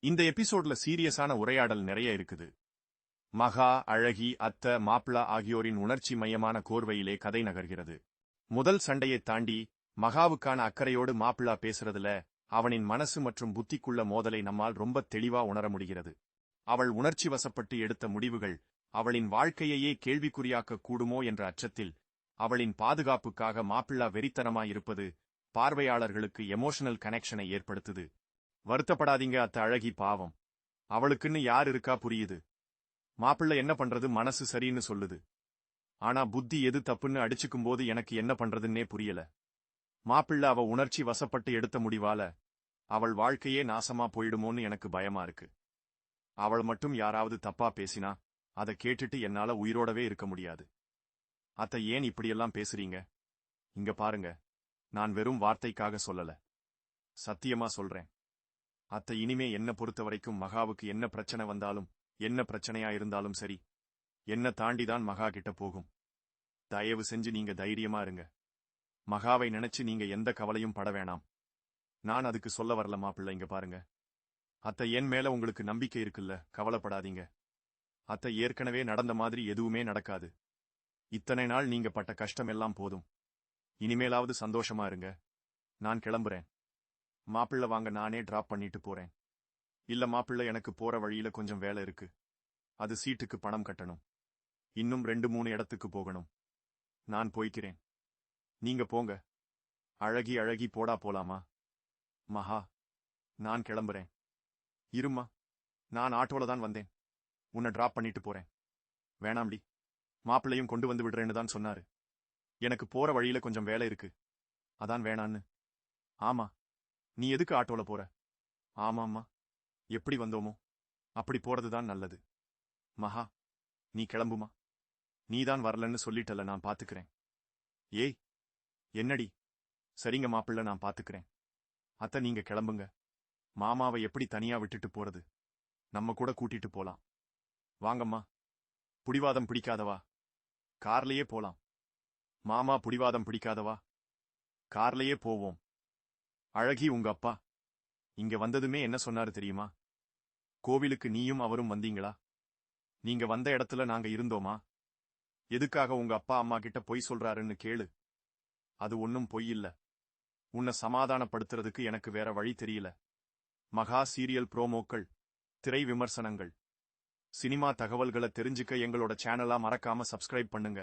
இந்த எபிசோட்ல சீரியஸான உரையாடல் நிறைய இருக்குது. மகா, அழகி, அத்த, மாப்பிளா ஆகியோரின் உணர்ச்சி மையமான கோர்வையிலே கதை நகர்கிறது. முதல் சண்டையைத் தாண்டி மகாவுக்கான அக்கறையோடு மாப்பிளா பேசுறதுல அவனின் மனசு மற்றும் புத்திக்குள்ள மோதலை நம்மால் ரொம்ப தெளிவா உணர முடிகிறது. அவள் உணர்ச்சி வசப்பட்டு எடுத்த முடிவுகள் அவளின் வாழ்க்கையையே கேள்விக்குறியாக்க கூடுமோ என்ற அச்சத்தில் அவளின் பாதுகாப்புக்காக மாப்பிள்ளா வெறித்தனமாயிருப்பது பார்வையாளர்களுக்கு எமோஷனல் கனெக்ஷனை ஏற்படுத்துது. வருத்தப்படாதீங்க அத்த, அழகி பாவம், அவளுக்குன்னு யார் இருக்கா புரியுது. மாப்பிள்ளை என்ன பண்றது, மனசு சரின்னு சொல்லுது, ஆனா புத்தி எது தப்புன்னு அடிச்சுக்கும்போது எனக்கு என்ன பண்றதுன்னே புரியல. மாப்பிள்ளை அவ உணர்ச்சி வசப்பட்டு எடுத்த முடிவால அவள் வாழ்க்கையே நாசமா போயிடுமோன்னு எனக்கு பயமா இருக்கு. அவள் மட்டும் யாராவது தப்பா பேசினா அதை கேட்டுட்டு என்னால உயிரோடவே இருக்க முடியாது. அத்த, ஏன் இப்படியெல்லாம் பேசுறீங்க? இங்க பாருங்க, நான் வெறும் வார்த்தைக்காக சொல்லல, சத்தியமா சொல்றேன். அத்த, இனிமே என்ன பொறுத்த வரைக்கும் மகாவுக்கு என்ன பிரச்சனை வந்தாலும், என்ன பிரச்சனையா இருந்தாலும் சரி, என்ன தாண்டிதான் மகா கிட்ட போகும். தயவு செஞ்சு நீங்க தைரியமா இருங்க. மகாவை நினைச்சு நீங்க எந்த கவலையும் பட வேணாம். நான் அதுக்கு சொல்ல வரல மாப்பிள்ளை. இங்க பாருங்க அத்த, என் மேல உங்களுக்கு நம்பிக்கை இருக்குல்ல, கவலைப்படாதீங்க. அத்த, ஏற்கனவே நடந்த மாதிரி எதுவுமே நடக்காது. இத்தனை நாள் நீங்க பட்ட கஷ்டம் எல்லாம் போதும். இனிமேலாவது சந்தோஷமா இருங்க. நான் கிளம்புறேன். மாப்பிள்ளை வாங்க, நானே டிராப் பண்ணிட்டு போறேன். இல்ல மாப்பிள்ளை, எனக்கு போற வழியில கொஞ்சம் வேலை இருக்கு. அது சீட்டுக்கு பணம் கட்டணும். இன்னும் 2-3 இடத்துக்கு போகணும். நான் போய்க்கிறேன். நீங்க போங்க. அழகி, அழகி போடா போலாமா? மகா, நான் கிளம்புறேன். இருமா, நான் ஆட்டோல தான் வந்தேன். உன்னை டிராப் பண்ணிட்டு போறேன். வேணாம்டி, மாப்பிள்ளையும் கொண்டு வந்து விடுறேன்னு தான் சொன்னாரு. எனக்கு போற வழியில கொஞ்சம் வேலை இருக்கு, அதான் வேணான்னு. ஆமா, நீ எதுக்கு ஆட்டோல போற? ஆமாம்மா, எப்படி வந்தோமோ அப்படி போறதுதான் நல்லது. மகா, நீ கிளம்புமா. நீதான் வரலன்னு சொல்லிட்டல, நான் பாத்துக்கிறேன். ஏய், என்னடி? சரிங்க மாப்பிள்ளை, நான் பாத்துக்கிறேன். அத்த, நீங்க கிளம்புங்க. மாமாவை எப்படி தனியா விட்டுட்டு போறது? நம்ம கூட கூட்டிட்டு போலாம். வாங்கம்மா. புடிவாதம் பிடிக்காதவா, கார்லயே போலாம். மாமா, புடிவாதம் பிடிக்காதவா, கார்லயே போவோம். அழகி, உங்க அப்பா இங்க வந்ததுமே என்ன சொன்னாரு தெரியுமா? கோவிலுக்கு நீயும் அவரும் வந்தீங்களா? நீங்க வந்த இடத்துல நாங்க இருந்தோமா? எதுக்காக உங்க அப்பா அம்மா கிட்ட பொய் சொல்றாருன்னு கேளு. அது ஒன்னும் பொய் இல்ல. உன்னை சமாதானப்படுத்துறதுக்கு எனக்கு வேற வழி தெரியல. மகா சீரியல் ப்ரோமோக்கள், திரை விமர்சனங்கள், சினிமா தகவல்களை தெரிஞ்சுக்க எங்களோட சேனலா மறக்காம சப்ஸ்கிரைப் பண்ணுங்க.